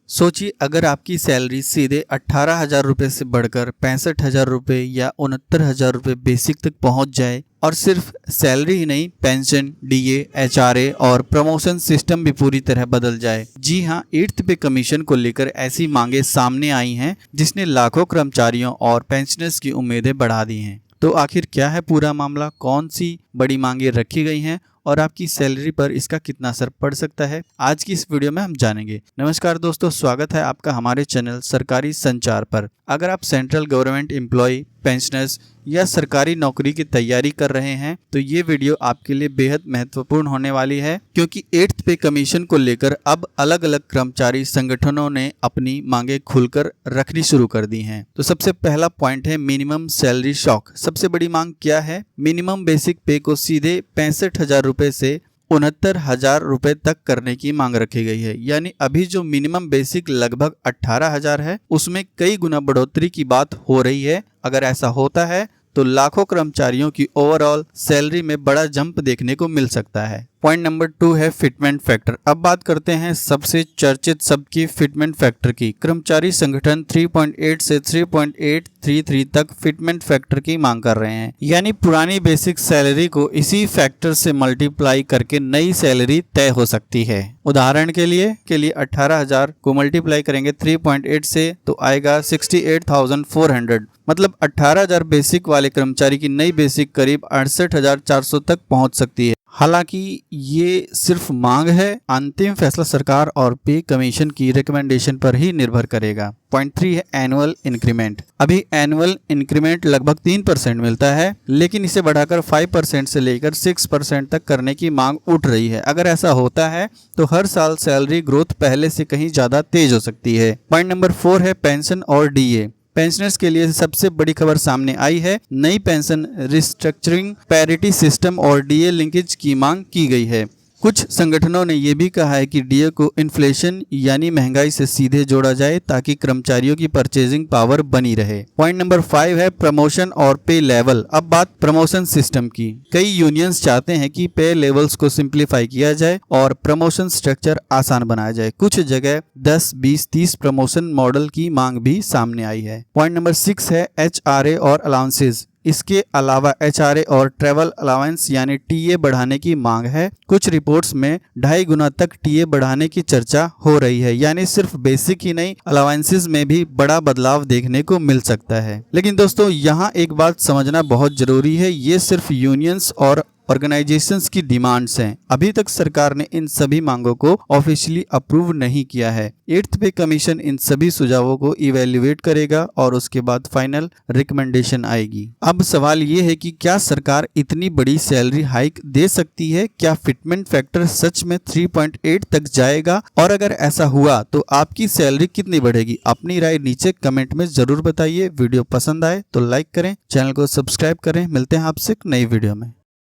सोचिए अगर आपकी सैलरी सीधे 18,000 रुपये से बढ़कर 65,000 रुपये या 69,000 रुपये बेसिक तक पहुंच जाए और सिर्फ सैलरी ही नहीं, पेंशन, डीए, एचआरए और प्रमोशन सिस्टम भी पूरी तरह बदल जाए। जी हां, 8th पे कमीशन को लेकर ऐसी मांगे सामने आई हैं जिसने लाखों कर्मचारियों और पेंशनर्स की उम्मीदें बढ़ा दी हैं। तो आखिर क्या है पूरा मामला, कौन सी बड़ी मांगे रखी गई हैं और आपकी सैलरी पर इसका कितना असर पड़ सकता है, आज की इस वीडियो में हम जानेंगे। नमस्कार दोस्तों, स्वागत है आपका हमारे चैनल सरकारी संचार पर। अगर आप सेंट्रल गवर्नमेंट एम्प्लॉय, पेंशनर्स या सरकारी नौकरी की तैयारी कर रहे हैं तो ये वीडियो आपके लिए बेहद महत्वपूर्ण होने वाली है, क्योंकि 8th पे कमीशन को लेकर अब अलग अलग कर्मचारी संगठनों ने अपनी मांगे खुलकर रखनी शुरू कर दी हैं। तो सबसे पहला पॉइंट है मिनिमम सैलरी शॉक। सबसे बड़ी मांग क्या है? मिनिमम बेसिक पे को सीधे 65,000 रुपए से 69,000 रुपए तक करने की मांग रखी गई है। यानी अभी जो मिनिमम बेसिक लगभग 18,000 है, उसमें कई गुना बढ़ोतरी की बात हो रही है। अगर ऐसा होता है तो लाखों कर्मचारियों की ओवरऑल सैलरी में बड़ा जंप देखने को मिल सकता है। पॉइंट नंबर 2 है फिटमेंट फैक्टर। अब बात करते हैं सबसे चर्चित शब्द की, फिटमेंट फैक्टर की। कर्मचारी संगठन 3.8 से 3.833 तक फिटमेंट फैक्टर की मांग कर रहे हैं। यानी पुरानी बेसिक सैलरी को इसी फैक्टर से मल्टीप्लाई करके नई सैलरी तय हो सकती है। उदाहरण के लिए 18,000 को मल्टीप्लाई करेंगे 3.8 से तो आएगा 68,400। मतलब 18,000 बेसिक वाले कर्मचारी की नई बेसिक करीब 68,400 तक पहुंच सकती है। हालांकि ये सिर्फ मांग है, अंतिम फैसला सरकार और पे कमीशन की रिकमेंडेशन पर ही निर्भर करेगा। पॉइंट 3 है एनुअल इंक्रीमेंट। अभी एनुअल इंक्रीमेंट लगभग 3% मिलता है, लेकिन इसे बढ़ाकर 5% से लेकर 6% तक करने की मांग उठ रही है। अगर ऐसा होता है तो हर साल सैलरी ग्रोथ पहले से कहीं ज्यादा तेज हो सकती है। पॉइंट नंबर 4 है पेंशन और डीए। पेंशनर्स के लिए सबसे बड़ी खबर सामने आई है। नई पेंशन रिस्ट्रक्चरिंग, पैरिटी सिस्टम और डीए लिंकेज की मांग की गई है। कुछ संगठनों ने यह भी कहा है कि डीए को इन्फ्लेशन यानी महंगाई से सीधे जोड़ा जाए ताकि कर्मचारियों की परचेजिंग पावर बनी रहे। पॉइंट नंबर 5 है प्रमोशन और पे लेवल। अब बात प्रमोशन सिस्टम की। कई यूनियंस चाहते हैं कि पे लेवल्स को सिंप्लीफाई किया जाए और प्रमोशन स्ट्रक्चर आसान बनाया जाए। कुछ जगह 10, 20, 30 प्रमोशन मॉडल की मांग भी सामने आई है। पॉइंट नंबर 6 है एचआरए और अलाउंसेज। इसके अलावा एचआरए और ट्रैवल अलाउंस यानी टीए बढ़ाने की मांग है। कुछ रिपोर्ट्स में 2.5 गुना तक टीए बढ़ाने की चर्चा हो रही है। यानी सिर्फ बेसिक ही नहीं, अलाउंसेस में भी बड़ा बदलाव देखने को मिल सकता है। लेकिन दोस्तों, यहाँ एक बात समझना बहुत जरूरी है, ये सिर्फ यूनियंस और ऑर्गेनाइजेशंस की डिमांड्स हैं। अभी तक सरकार ने इन सभी मांगों को ऑफिशियली अप्रूव नहीं किया है। 8th पे कमीशन इन सभी सुझावों को इवैल्यूएट करेगा और उसके बाद फाइनल रिकमेंडेशन आएगी। अब सवाल ये है कि क्या सरकार इतनी बड़ी सैलरी हाइक दे सकती है? क्या फिटमेंट फैक्टर सच में 3.8 तक जाएगा? और अगर ऐसा हुआ तो आपकी सैलरी कितनी बढ़ेगी? अपनी राय नीचे कमेंट में जरूर बताइए। वीडियो पसंद आए तो लाइक करें, चैनल को सब्सक्राइब करें। मिलते हैं आपसे एक नई वीडियो में।